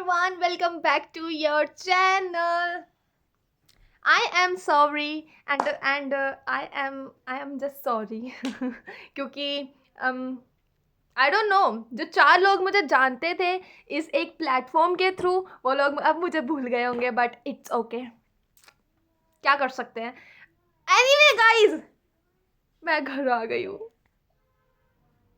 everyone, welcome back to your channel. I am sorry and I am just sorry क्योंकि I don't know, जो 4 लोग मुझे जानते थे इस एक प्लेटफॉर्म के थ्रू, वो लोग अब मुझे भूल गए होंगे, बट इट्स ओके, क्या कर सकते हैं। एनीवे गाइज, मैं घर आ गई हूँ।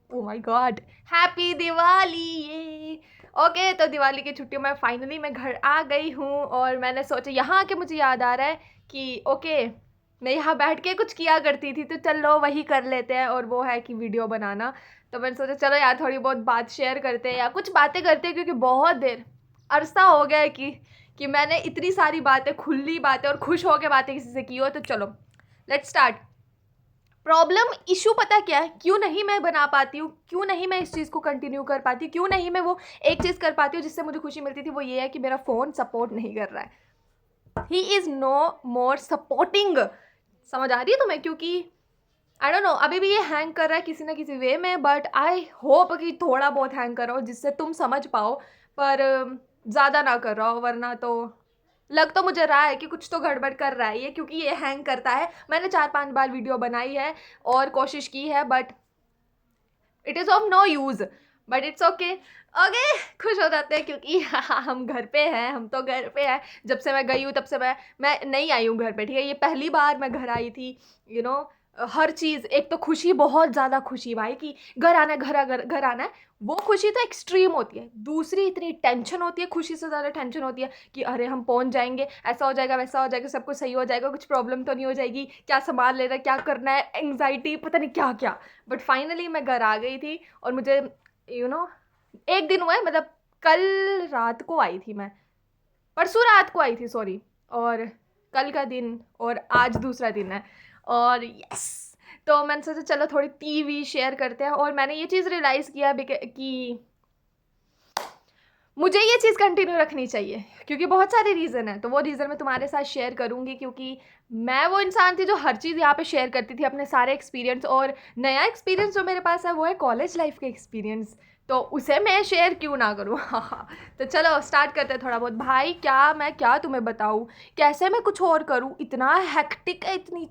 Oh my God, happy Diwali ये। ओके, तो दिवाली की छुट्टियों में फाइनली मैं घर आ गई हूँ और मैंने सोचा, यहाँ आके मुझे याद आ रहा है कि ओके, मैं यहाँ बैठ के कुछ किया करती थी, तो चलो वही कर लेते हैं, और वो है कि वीडियो बनाना। तो मैंने सोचा चलो यार थोड़ी बहुत बात शेयर करते हैं या कुछ बातें करते हैं, क्योंकि बहुत देर अरसा हो गया है कि मैंने इतनी सारी बातें, खुली बातें और खुश होकर बातें किसी से की हो। तो चलो लेट्स स्टार्ट। प्रॉब्लम इशू पता क्या है, क्यों नहीं मैं बना पाती हूँ, क्यों नहीं मैं इस चीज़ को कंटिन्यू कर पाती हूँ, क्यों नहीं मैं वो एक चीज़ कर पाती हूँ जिससे मुझे खुशी मिलती थी। वो ये है कि मेरा फ़ोन सपोर्ट नहीं कर रहा है। He is no more supporting. समझ आ रही है तुम्हें? क्योंकि आई डोंट नो, अभी भी ये हैंग कर रहा है किसी ना किसी वे में, बट आई होप कि थोड़ा बहुत हैंग कर रहा हो जिससे तुम समझ पाओ, पर ज़्यादा ना कर रहा हो, वरना तो लग तो मुझे रहा है कि कुछ तो गड़बड़ कर रहा है ये, क्योंकि ये हैंग करता है। मैंने 4-5 बार वीडियो बनाई है और कोशिश की है, but it is of no use, but it's okay. Okay, खुश हो जाते हैं क्योंकि हम घर पे हैं, हम तो घर पे हैं। जब से मैं गई हूँ तब से मैं नहीं आई हूँ घर पे, ठीक है। ये पहली बार मैं घर आई थी, यू नो। हर चीज़, एक तो खुशी, बहुत ज़्यादा खुशी भाई कि घर आना है, घर आना है। वो खुशी तो एक्सट्रीम होती है। दूसरी इतनी टेंशन होती है, खुशी से ज़्यादा टेंशन होती है कि अरे हम पहुंच जाएंगे, ऐसा हो जाएगा, वैसा हो जाएगा, सब कुछ सही हो जाएगा, कुछ प्रॉब्लम तो नहीं हो जाएगी, क्या सामान लेना है, क्या करना है, एंग्जाइटी, पता नहीं क्या क्या। बट फाइनली मैं घर आ गई थी और मुझे एक दिन हुआ है, मतलब कल रात को आई थी मैं, परसों रात को आई थी सॉरी, और कल का दिन और आज दूसरा दिन है। और यस, तो मैंने सोचा चलो थोड़ी टीवी शेयर करते हैं, और मैंने ये चीज़ रियलाइज़ किया कि मुझे ये चीज़ कंटिन्यू रखनी चाहिए, क्योंकि बहुत सारे रीज़न हैं। तो वो रीज़न मैं तुम्हारे साथ शेयर करूँगी, क्योंकि मैं वो इंसान थी जो हर चीज़ यहाँ पे शेयर करती थी, अपने सारे एक्सपीरियंस। और नया एक्सपीरियंस जो मेरे पास है वो है कॉलेज लाइफ के एक्सपीरियंस, तो उसे मैं शेयर क्यों ना करूँ। हाँ, तो चलो स्टार्ट करते हैं थोड़ा बहुत। भाई क्या तुम्हें बताऊँ, कैसे मैं कुछ और करूँ, इतना हेक्टिक है, इतनी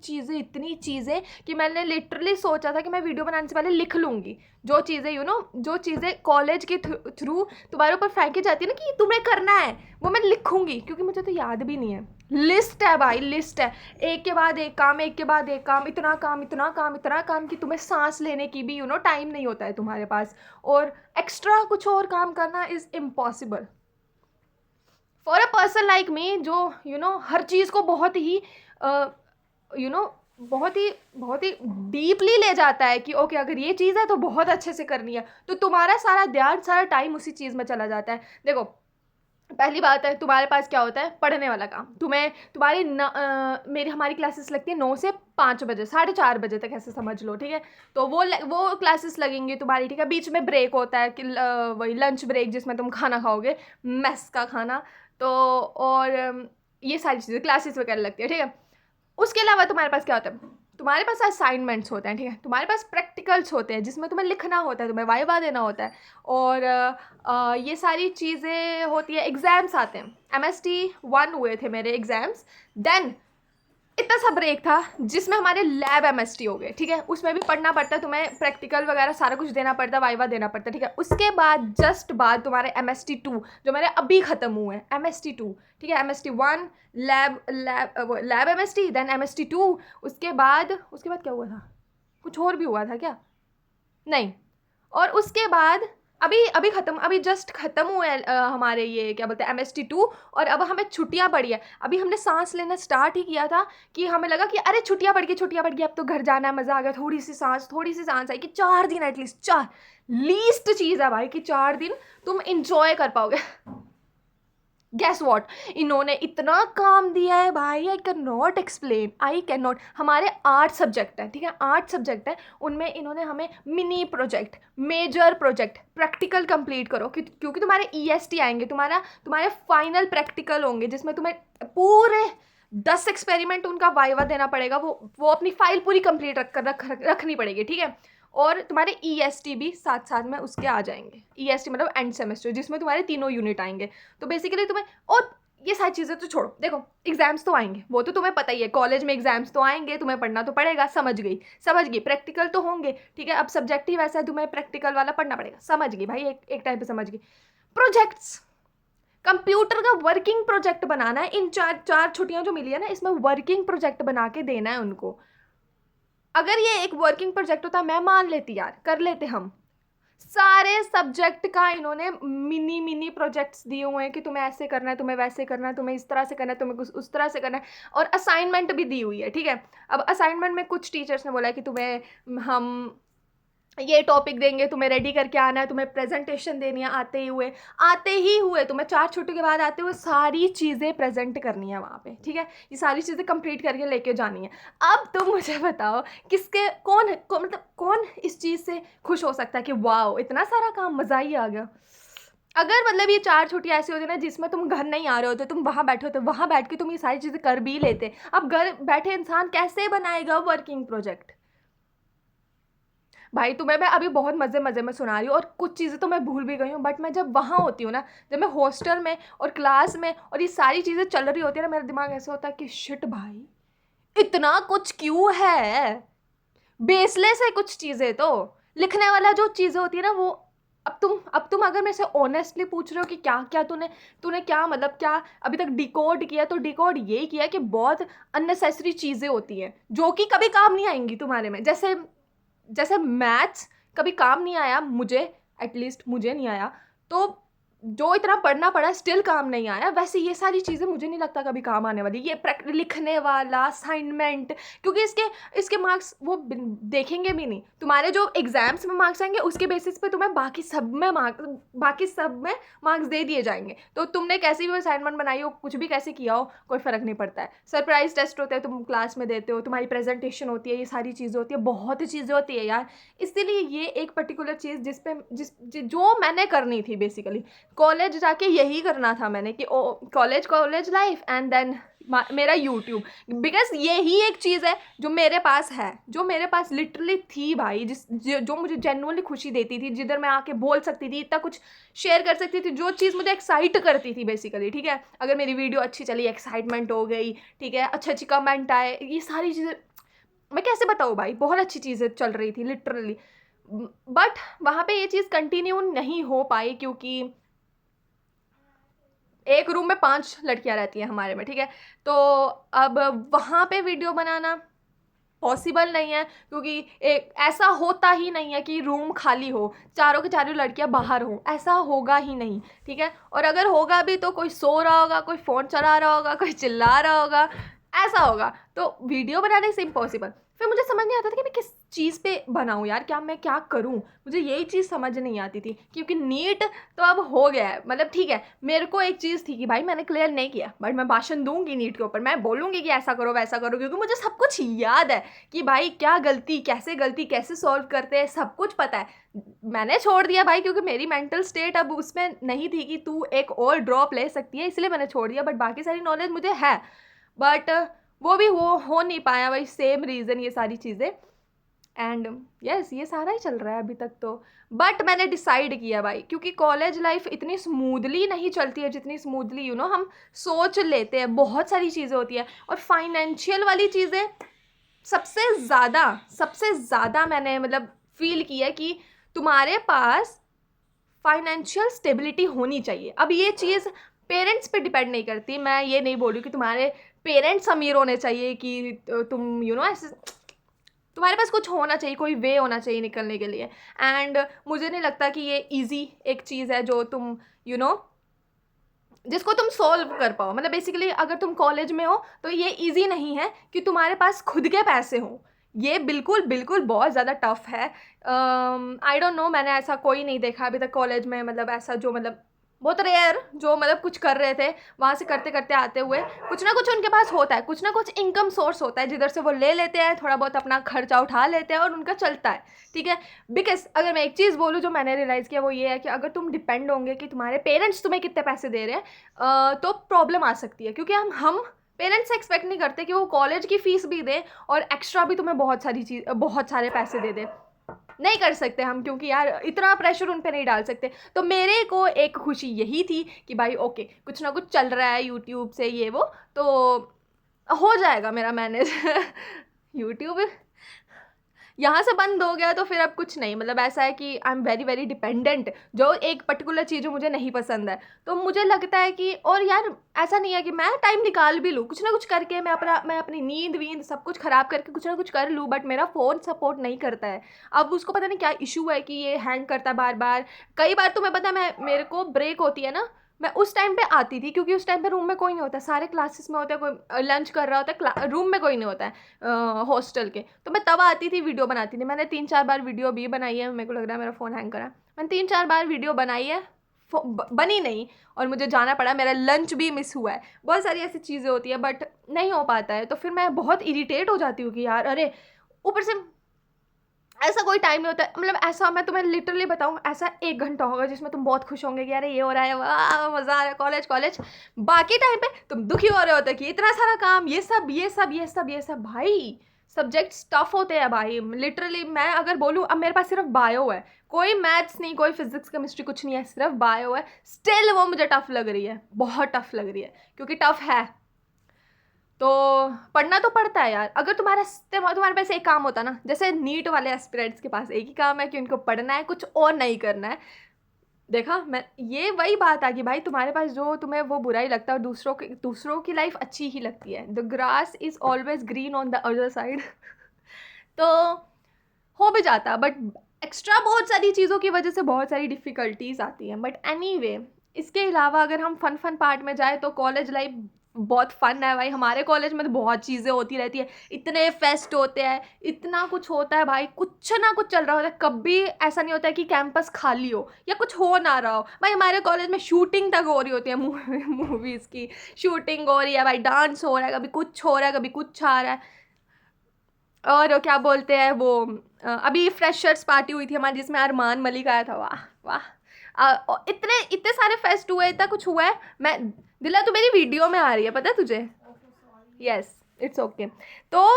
चीज़ें कि मैंने लिटरली सोचा था कि मैं वीडियो बनाने से पहले लिख लूँगी जो चीज़ें जो चीज़ें कॉलेज के थ्रू तुम्हारे ऊपर फेंकी जाती है ना कि तुम्हें करना है, वो मैं लिखूंगी, क्योंकि मुझे तो याद भी नहीं है। लिस्ट है भाई, लिस्ट है, एक के बाद एक काम, एक के बाद एक काम, इतना काम, इतना काम, इतना काम कि तुम्हें सांस लेने की भी टाइम नहीं होता है तुम्हारे पास, और एक्स्ट्रा कुछ और काम करना is impossible for a person like me, जो हर चीज़ को बहुत ही यू नो बहुत ही डीपली ले जाता है कि ओके अगर ये चीज़ है तो बहुत अच्छे से करनी है, तो तुम्हारा सारा ध्यान, सारा टाइम उसी चीज़ में चला जाता है। देखो, पहली बात है, तुम्हारे पास क्या होता है, पढ़ने वाला काम। हमारी क्लासेस लगती है 9 से 5 बजे, 4:30 बजे तक, ऐसे समझ लो, ठीक है। तो वो क्लासेस लगेंगी तुम्हारी, ठीक है। बीच में ब्रेक होता है कि वही लंच ब्रेक, जिसमें तुम खाना खाओगे, मेस का खाना। तो और ये सारी चीज़ें क्लासेस वगैरह लगती है, ठीक है। उसके अलावा तुम्हारे पास क्या होता है, तुम्हारे पास असाइनमेंट्स होते हैं, ठीक है। तुम्हारे पास प्रैक्टिकल्स होते हैं जिसमें तुम्हें लिखना होता है, तुम्हें वाइवा देना होता है, और ये सारी चीज़ें होती है। एग्ज़ाम्स आते हैं, MST 1 हुए थे मेरे एग्ज़ाम्स। देन इतना सा ब्रेक था जिसमें हमारे लैब MST हो गए, ठीक है। उसमें भी पढ़ना पड़ता है तुम्हें, प्रैक्टिकल वगैरह सारा कुछ देना पड़ता है, वाइवा देना पड़ता है, ठीक है। उसके बाद जस्ट बाद तुम्हारे MST 2 जो मेरे अभी ख़त्म हुए हैं, MST 2, ठीक है। MST 1 lab MST, then MST 2। उसके बाद क्या हुआ था, कुछ और भी हुआ था क्या, नहीं। और उसके बाद अभी ख़त्म, अभी जस्ट ख़त्म हुए हमारे ये क्या बोलते हैं MST 2, और अब हमें छुट्टियां पड़ी है। अभी हमने सांस लेना स्टार्ट ही किया था कि हमें लगा कि अरे छुट्टियां पड़ गई, अब तो घर जाना है, मज़ा आ गया, थोड़ी सी सांस आई कि 4 दिन एटलीस्ट, 4 लीस्ट चीज़ है भाई कि 4 दिन तुम इंजॉय कर पाओगे। गैस वॉट, इन्होंने इतना काम दिया है भाई, I can not explain, I can not. हमारे 8 सब्जेक्ट है, ठीक है, 8 सब्जेक्ट है, उनमें इन्होंने हमें mini project, major project, practical complete करो, क्योंकि तुम्हारे EST आएंगे, तुम्हारे फाइनल प्रैक्टिकल होंगे, जिसमें तुम्हें पूरे 10 एक्सपेरिमेंट उनका वाइवा देना पड़ेगा। वो अपनी फाइल पूरी कंप्लीट रखनी पड़ेगी, ठीक है। और तुम्हारे EST भी साथ साथ में उसके आ जाएंगे। EST मतलब एंड सेमेस्टर, जिसमें तुम्हारे तीनों यूनिट आएंगे। तो बेसिकली तुम्हें, और ये सारी चीज़ें तो छोड़ो, देखो एग्जाम्स तो आएंगे, वो तो तुम्हें पता ही है, कॉलेज में एग्जाम्स तो आएंगे, तुम्हें पढ़ना तो पड़ेगा, समझ गई। प्रैक्टिकल तो होंगे, ठीक है, अब सब्जेक्ट ही वैसा है, तुम्हें प्रैक्टिकल वाला पढ़ना पड़ेगा, समझ गई भाई, एक टाइम पे समझ गई। प्रोजेक्ट्स, कंप्यूटर का वर्किंग प्रोजेक्ट बनाना है। इन चार छुट्टियां जो मिली है ना, इसमें वर्किंग प्रोजेक्ट बना के देना है उनको। अगर ये एक वर्किंग प्रोजेक्ट होता, मैं मान लेती यार, कर लेते हम। सारे सब्जेक्ट का इन्होंने मिनी मिनी प्रोजेक्ट्स दिए हुए हैं कि तुम्हें ऐसे करना है, तुम्हें वैसे करना है, तुम्हें इस तरह से करना है, तुम्हें उस तरह से करना है, और असाइनमेंट भी दी हुई है, ठीक है। अब असाइनमेंट में कुछ टीचर्स ने बोला है कि तुम्हें हम ये टॉपिक देंगे, तुम्हें रेडी करके आना है, तुम्हें प्रेजेंटेशन देनी है, आते ही हुए तुम्हें 4 छुट्टी के बाद आते हुए सारी चीज़ें प्रेजेंट करनी है वहाँ पे, ठीक है। ये सारी चीज़ें कंप्लीट करके लेके जानी है। अब तुम मुझे बताओ, मतलब कौन इस चीज़ से खुश हो सकता है कि वाओ इतना सारा काम, मज़ा ही आ गया। अगर मतलब ये 4 छुट्टियाँ ऐसी होती ना जिसमें तुम घर नहीं आ रहे होते, तुम वहाँ बैठे होते, वहाँ बैठ के तुम ये सारी चीज़ें कर भी लेते। अब घर बैठे इंसान कैसे बनाएगा वर्किंग प्रोजेक्ट? भाई तुम्हें मैं अभी बहुत मज़े मज़े में सुना रही हूँ, और कुछ चीज़ें तो मैं भूल भी गई हूँ, बट मैं जब वहाँ होती हूँ ना, जब मैं हॉस्टल में और क्लास में और ये सारी चीज़ें चल रही होती है ना, मेरा दिमाग ऐसा होता है कि शिट भाई, इतना कुछ क्यों है, बेसलेस है कुछ चीज़ें। तो लिखने वाला जो चीज़ें होती है ना वो, अब तुम अगर मेरे से ऑनेस्टली पूछ रहे हो कि क्या क्या तूने क्या मतलब क्या अभी तक डिकोड किया, तो डिकोड ये किया कि बहुत अननेसेसरी चीज़ें होती हैं जो कि कभी काम नहीं आएंगी तुम्हारे में। जैसे मैथ्स कभी काम नहीं आया मुझे, एटलीस्ट मुझे नहीं आया, तो जो इतना पढ़ना पड़ा स्टिल काम नहीं आया, वैसे ये सारी चीज़ें मुझे नहीं लगता कभी काम आने वाली। ये लिखने वाला असाइनमेंट, क्योंकि इसके मार्क्स वो देखेंगे भी नहीं, तुम्हारे जो एग्जाम्स में मार्क्स आएंगे उसके बेसिस पे तुम्हें बाकी सब में मार्क्स दे दिए जाएंगे। तो तुमने कैसी भी असाइनमेंट बनाई हो, कुछ भी कैसे किया हो, कोई फ़र्क नहीं पड़ता है। सरप्राइज टेस्ट होते हैं, तुम क्लास में देते हो, तुम्हारी प्रेजेंटेशन होती है, ये सारी चीज़ें होती है, बहुत चीज़ें होती है यार। इसीलिए ये एक पर्टिकुलर चीज़ जो मैंने करनी थी बेसिकली, कॉलेज जाके यही करना था मैंने कि कॉलेज लाइफ एंड देन मेरा यूट्यूब, बिकॉज यही एक चीज़ है जो मेरे पास है, जो मेरे पास लिटरली थी भाई, जो मुझे जेन्युइनली खुशी देती थी, जिधर मैं आके बोल सकती थी, इतना कुछ शेयर कर सकती थी, जो चीज़ मुझे एक्साइट करती थी बेसिकली, ठीक है। अगर मेरी वीडियो अच्छी चली, एक्साइटमेंट हो गई, ठीक है, अच्छी कमेंट आए, ये सारी चीज़ें मैं कैसे बताऊँ भाई, बहुत अच्छी चीज़ें चल रही थी लिटरली। बट वहाँ पे ये चीज़ कंटिन्यू नहीं हो पाई, क्योंकि एक रूम में 5 लड़कियां रहती हैं हमारे में, ठीक है। तो अब वहाँ पे वीडियो बनाना पॉसिबल नहीं है, क्योंकि एक ऐसा होता ही नहीं है कि रूम खाली हो, चारों की चारों लड़कियां बाहर हों, ऐसा होगा ही नहीं, ठीक है। और अगर होगा भी तो कोई सो रहा होगा, कोई फ़ोन चला रहा होगा, कोई चिल्ला रहा होगा, ऐसा होगा। तो वीडियो बनाने से इम्पॉसिबल। फिर मुझे समझ नहीं आता था कि मैं किस चीज़ पे बनाऊँ यार, मैं क्या करूँ, मुझे यही चीज़ समझ नहीं आती थी। क्योंकि नीट तो अब हो गया है, मतलब ठीक है, मेरे को एक चीज़ थी कि भाई मैंने क्लियर नहीं किया, बट मैं भाषण दूंगी नीट के ऊपर, मैं बोलूँगी कि ऐसा करो वैसा करो, क्योंकि मुझे सब कुछ याद है कि भाई क्या गलती कैसे सॉल्व करते हैं, सब कुछ पता है। मैंने छोड़ दिया भाई, क्योंकि मेरी मेंटल स्टेट अब उसमें नहीं थी कि तू एक और ड्रॉप ले सकती है, इसलिए मैंने छोड़ दिया। बट बाकी सारी नॉलेज मुझे है, बट वो भी हो नहीं पाया, वही सेम रीज़न, ये सारी चीज़ें। एंड यस, ये सारा ही चल रहा है अभी तक तो। बट मैंने डिसाइड किया भाई, क्योंकि कॉलेज लाइफ इतनी स्मूथली नहीं चलती है जितनी स्मूथली हम सोच लेते हैं। बहुत सारी चीज़ें होती है, और फाइनेंशियल वाली चीज़ें सबसे ज़्यादा मैंने मतलब फील किया कि तुम्हारे पास फाइनेंशियल स्टेबिलिटी होनी चाहिए। अब ये चीज़ पेरेंट्स पे डिपेंड नहीं करती, मैं ये नहीं बोल रही कि तुम्हारे पेरेंट्स अमीर होने चाहिए कि तुम ऐसे तुम्हारे पास कुछ होना चाहिए, कोई वे होना चाहिए निकलने के लिए। एंड मुझे नहीं लगता कि ये इजी एक चीज़ है जो तुम जिसको तुम सॉल्व कर पाओ। मतलब बेसिकली अगर तुम कॉलेज में हो तो ये इजी नहीं है कि तुम्हारे पास खुद के पैसे हों, ये बिल्कुल बिल्कुल बहुत ज़्यादा टफ है। आई डोंट नो, मैंने ऐसा कोई नहीं देखा अभी तक कॉलेज में, मतलब ऐसा जो मतलब बहुत रेयर जो मतलब कुछ कर रहे थे, वहाँ से करते करते आते हुए कुछ ना कुछ उनके पास होता है, कुछ ना कुछ इनकम सोर्स होता है जिधर से वो ले लेते हैं, थोड़ा बहुत अपना खर्चा उठा लेते हैं और उनका चलता है, ठीक है। बिकॉज अगर मैं एक चीज़ बोलूँ जो मैंने रियलाइज़ किया वो ये है कि अगर तुम डिपेंड होंगे कि तुम्हारे पेरेंट्स तुम्हें कितने पैसे दे रहे हैं, तो प्रॉब्लम आ सकती है। क्योंकि हम पेरेंट्स से एक्सपेक्ट नहीं करते कि वो कॉलेज की फ़ीस भी दें और एक्स्ट्रा भी तुम्हें बहुत सारे पैसे दे दें। नहीं कर सकते हम, क्योंकि यार इतना प्रेशर उन पे नहीं डाल सकते। तो मेरे को एक खुशी यही थी कि भाई ओके कुछ ना कुछ चल रहा है यूट्यूब से ये वो, तो हो जाएगा मेरा मैनेज। यूट्यूब यहाँ से बंद हो गया तो फिर अब कुछ नहीं, मतलब ऐसा है कि I am very very dependent, जो एक पर्टिकुलर चीज़ जो मुझे नहीं पसंद है तो मुझे लगता है कि, और यार ऐसा नहीं है कि मैं टाइम निकाल भी लूँ कुछ ना कुछ करके, मैं अपनी नींद वींद सब कुछ ख़राब करके कुछ ना कुछ कर लूँ, बट मेरा फ़ोन सपोर्ट नहीं करता है। अब उसको पता नहीं क्या इशू है कि ये हैंग करता है बार बार। कई बार तुम्हें पता है, मेरे को ब्रेक होती है ना, मैं उस टाइम पे आती थी, क्योंकि उस टाइम पे रूम में कोई नहीं होता, सारे क्लासेस में होते हैं, कोई लंच कर रहा होता है, रूम में कोई नहीं होता है हॉस्टल के, तो मैं तब आती थी, वीडियो बनाती थी। मैंने 3-4 बार वीडियो भी बनाई है, मेरे को लग रहा है मेरा फ़ोन हैंग करा, मैंने 3-4 बार वीडियो बनाई है, बनी नहीं, और मुझे जाना पड़ा, मेरा लंच भी मिस हुआ है, बहुत सारी ऐसी चीज़ें होती है, बट नहीं हो पाता है, तो फिर मैं बहुत इरीटेट हो जाती हूँ कि यार अरे, ऊपर से ऐसा कोई टाइम नहीं होता है, मतलब ऐसा मैं तुम्हें लिटरली बताऊँ, ऐसा 1 घंटा होगा जिसमें तुम बहुत खुश होंगे कि अरे ये हो रहा है, वाह मज़ा आ रहा है, कॉलेज कॉलेज। बाकी टाइम पे तुम दुखी हो रहे होते कि इतना सारा काम, ये सब ये सब ये सब ये सब। भाई सब्जेक्ट्स टफ होते हैं भाई, लिटरली मैं अगर बोलूँ, अब मेरे पास सिर्फ बायो है, कोई मैथ्स नहीं, कोई फिजिक्स केमिस्ट्री कुछ नहीं है, सिर्फ बायो है, स्टिल वो मुझे टफ लग रही है, बहुत टफ लग रही है, क्योंकि टफ है तो पढ़ना तो पड़ता है यार। अगर तुम्हारे पास एक काम होता ना, जैसे नीट वाले एस्पिरेंट्स के पास एक ही काम है कि उनको पढ़ना है, कुछ और नहीं करना है। देखा, मैं ये वही बात आ गई भाई, तुम्हारे पास जो तुम्हें वो बुरा ही लगता है और दूसरों की लाइफ अच्छी ही लगती है। The grass is always green on the other side. तो हो भी जाता, बट एक्स्ट्रा बहुत सारी चीज़ों की वजह से बहुत सारी डिफ़िकल्टीज आती हैं, बट एनीवे इसके अलावा अगर हम फन पार्ट में जाए तो कॉलेज लाइफ बहुत फ़न है भाई। हमारे कॉलेज में तो बहुत चीज़ें होती रहती है, इतने फेस्ट होते हैं, इतना कुछ होता है भाई, कुछ ना कुछ चल रहा होता है, कभी ऐसा नहीं होता है कि कैंपस खाली हो या कुछ हो ना रहा हो भाई। हमारे कॉलेज में शूटिंग तक हो रही होती है, मूवीज़ की शूटिंग हो रही है भाई, डांस हो रहा है, कभी कुछ हो रहा है, कभी कुछ आ रहा है। और क्या बोलते हैं वो, अभी फ्रेशर्स पार्टी हुई थी हमारी जिसमें अरमान मलिक आया था, वाह वाह। इतने इतने सारे फेस्ट हुए, इतना कुछ हुआ है। मैं दिला, तो मेरी वीडियो में आ रही है, पता है तुझे? Yes, it's okay. तो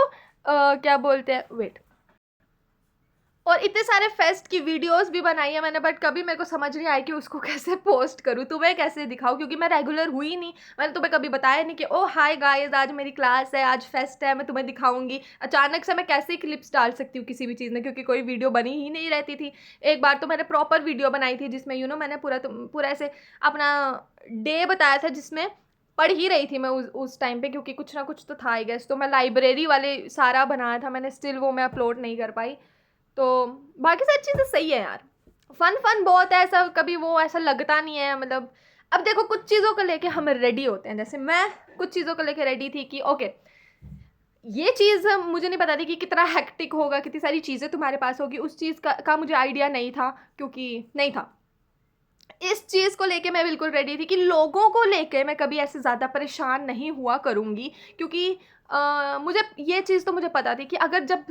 क्या बोलते हैं, वेट, और इतने सारे फेस्ट की वीडियोस भी बनाई है मैंने, बट कभी मेरे को समझ नहीं आई कि उसको कैसे पोस्ट करूँ, तुम्हें कैसे दिखाऊँ, क्योंकि मैं रेगुलर हुई नहीं। मैंने तुम्हें कभी बताया नहीं कि ओ हाय गाइस, आज मेरी क्लास है, आज फेस्ट है, मैं तुम्हें दिखाऊंगी। अचानक से मैं कैसे क्लिप्स डाल सकती हूँ किसी भी चीज़ में, क्योंकि कोई वीडियो बनी ही नहीं रहती थी। एक बार तो मैंने प्रॉपर वीडियो बनाई थी जिसमें मैंने पूरा ऐसे अपना डे बताया था, जिसमें पढ़ ही रही थी मैं उस टाइम पे, क्योंकि कुछ ना कुछ तो था आई गेस, तो मैं लाइब्रेरी वाले सारा बनाया था मैंने, स्टिल वो मैं अपलोड नहीं कर पाई। तो बाकी सारी चीज़ें सही है यार, फन बहुत है, ऐसा कभी वो ऐसा लगता नहीं है, मतलब अब देखो कुछ चीज़ों को लेके हम रेडी होते हैं, जैसे मैं कुछ चीज़ों को लेके रेडी थी कि ओके ये चीज़ मुझे नहीं पता थी कि कितना हेक्टिक होगा, कितनी सारी चीज़ें तुम्हारे पास होगी, उस चीज़ का मुझे आइडिया नहीं था, क्योंकि नहीं था। इस चीज़ को लेके मैं बिल्कुल रेडी थी कि लोगों को लेके मैं कभी ऐसे ज़्यादा परेशान नहीं हुआ करूँगी, क्योंकि मुझे ये चीज़ तो मुझे पता थी कि अगर जब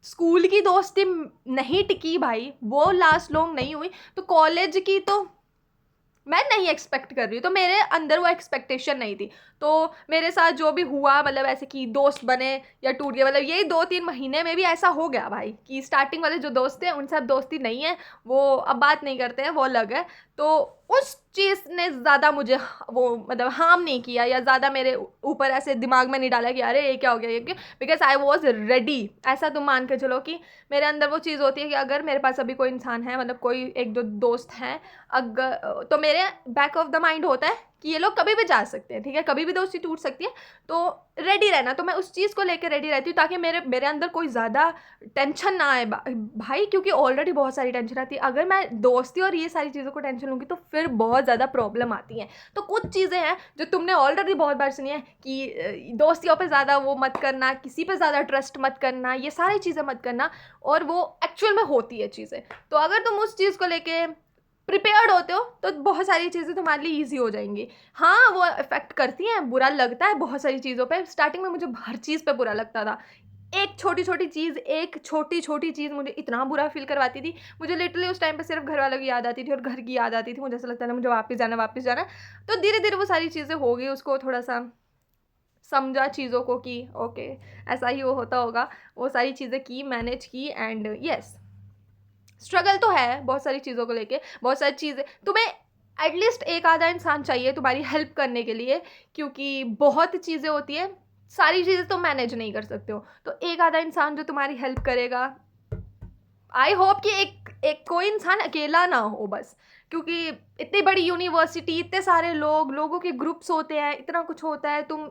स्कूल की दोस्ती नहीं टिकी भाई, वो लास्ट लॉन्ग नहीं हुई, तो कॉलेज की तो मैं नहीं एक्सपेक्ट कर रही हूँ, तो मेरे अंदर वो एक्सपेक्टेशन नहीं थी। तो मेरे साथ जो भी हुआ, मतलब ऐसे कि दोस्त बने या टूट गए, मतलब यही 2-3 महीने में भी ऐसा हो गया भाई कि स्टार्टिंग वाले जो दोस्त थे उनसे अब दोस्ती नहीं है, वो अब बात नहीं करते हैं, वो अलग है। तो उस चीज़ ने ज़्यादा मुझे वो मतलब हार्म नहीं किया, या ज़्यादा मेरे ऊपर ऐसे दिमाग में नहीं डाला कि अरे ये क्या हो गया, ये क्या, बिकॉज आई वॉज रेडी। ऐसा तुम मान के चलो कि मेरे अंदर वो चीज़ होती है कि अगर मेरे पास अभी कोई इंसान है, मतलब कोई एक दो दोस्त हैं, अगर तो मेरे बैक ऑफ द माइंड होता है कि ये लोग कभी भी जा सकते हैं, ठीक है, कभी भी दोस्ती टूट सकती है, तो रेडी रहना। तो मैं उस चीज़ को लेकर रेडी रहती हूँ, ताकि मेरे मेरे अंदर कोई ज़्यादा टेंशन ना आए भाई, क्योंकि ऑलरेडी बहुत सारी टेंशन आती है। अगर मैं दोस्ती और ये सारी चीज़ों को टेंशन लूँगी तो फिर बहुत ज़्यादा प्रॉब्लम आती हैं। तो कुछ चीज़ें हैं जो तुमने ऑलरेडी बहुत बार सुनी है कि दोस्तियों पे ज़्यादा वो मत करना, किसी पे ज़्यादा ट्रस्ट मत करना, ये सारी चीज़ें मत करना, और वो एक्चुअल में होती है चीज़ें। तो अगर तुम उस चीज़ को लेके प्रिपेयर्ड होते हो तो बहुत सारी चीज़ें तुम्हारे लिए ईजी हो जाएंगी। हाँ, वो इफ़ेक्ट करती हैं, बुरा लगता है बहुत सारी चीज़ों पे। स्टार्टिंग में मुझे हर चीज़ पे बुरा लगता था। एक छोटी-छोटी चीज़ मुझे इतना बुरा फ़ील करवाती थी। मुझे लिटरली उस टाइम पे सिर्फ़ घरवालों की याद आती थी और घर की याद आती थी। मुझे ऐसा लगता था मुझे वापस जाना है। तो धीरे-धीरे वो सारी चीज़ें हो गई, उसको थोड़ा-सा समझा चीज़ों को कि ओके ऐसा ही वो होता होगा। वो सारी चीज़ें की, मैनेज की, एंड येस स्ट्रगल तो है बहुत सारी चीज़ों को लेके, बहुत सारी चीज़ें तुम्हें एटलीस्ट एक आधा इंसान चाहिए तुम्हारी हेल्प करने के लिए, क्योंकि बहुत चीज़ें होती है, सारी चीज़ें तुम मैनेज नहीं कर सकते हो, तो एक आधा इंसान जो तुम्हारी हेल्प करेगा। आई होप कि एक एक कोई इंसान अकेला ना हो बस, क्योंकि इतनी बड़ी यूनिवर्सिटी, इतने सारे लोगों के ग्रुप्स होते हैं, इतना कुछ होता है, तुम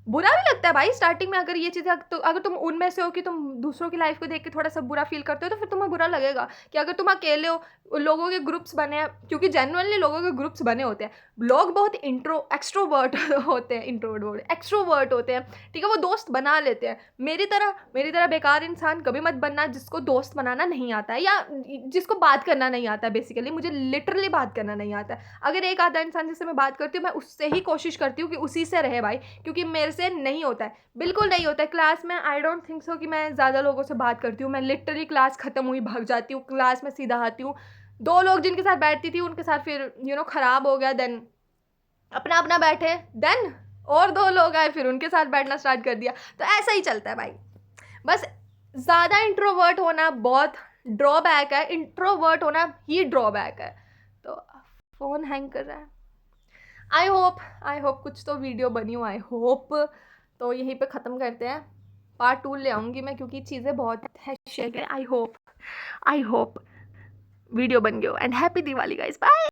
बुरा भी लगता है भाई स्टार्टिंग में, अगर ये चीज़ें तो अगर तुम उनमें से हो कि तुम दूसरों की लाइफ को देख के थोड़ा सा बुरा फील करते हो, तो फिर तुम्हें बुरा लगेगा कि अगर तुम अकेले हो, लोगों के ग्रुप्स बने हैं, क्योंकि जेन्युइनली लोगों के ग्रुप्स बने होते हैं, लोग बहुत एक्सट्रोवर्ट होते हैं, इंट्रोवर्ट एक्सट्रोवर्ट होते हैं, ठीक है, वो दोस्त बना लेते हैं। मेरी तरह बेकार इंसान कभी मत बनना जिसको दोस्त बनाना नहीं आता है, या जिसको बात करना नहीं आता है। बेसिकली मुझे लिटरली बात करना नहीं आता है। अगर एक आधा इंसान जिससे मैं बात करती हूँ, मैं उससे ही कोशिश करती हूँ कि उसी से रहे भाई, क्योंकि मेरे से नहीं होता है, बिल्कुल नहीं होता है। क्लास में आई डोंट थिंक सो कि मैं ज़्यादा लोगों से बात करती हूँ। मैं लिटरली क्लास ख़त्म हुई भाग जाती हूँ, क्लास में सीधा आती हूँ। 2 लोग जिनके साथ बैठती थी उनके साथ फिर ख़राब हो गया, देन अपना अपना बैठे, देन और 2 लोग आए, फिर उनके साथ बैठना स्टार्ट कर दिया। तो ऐसा ही चलता है भाई। बस ज़्यादा इंट्रोवर्ट होना बहुत ड्रॉबैक है, इंट्रोवर्ट होना ही ड्रॉबैक है। तो फ़ोन हैंग कर रहा है। आई होप कुछ तो वीडियो बनी हो, आई होप। तो यहीं पे ख़त्म करते हैं, पार्ट 2 ले आऊँगी मैं, क्योंकि चीज़ें बहुत है शेयर। आई होप वीडियो बन गई हो। And happy Diwali guys, bye.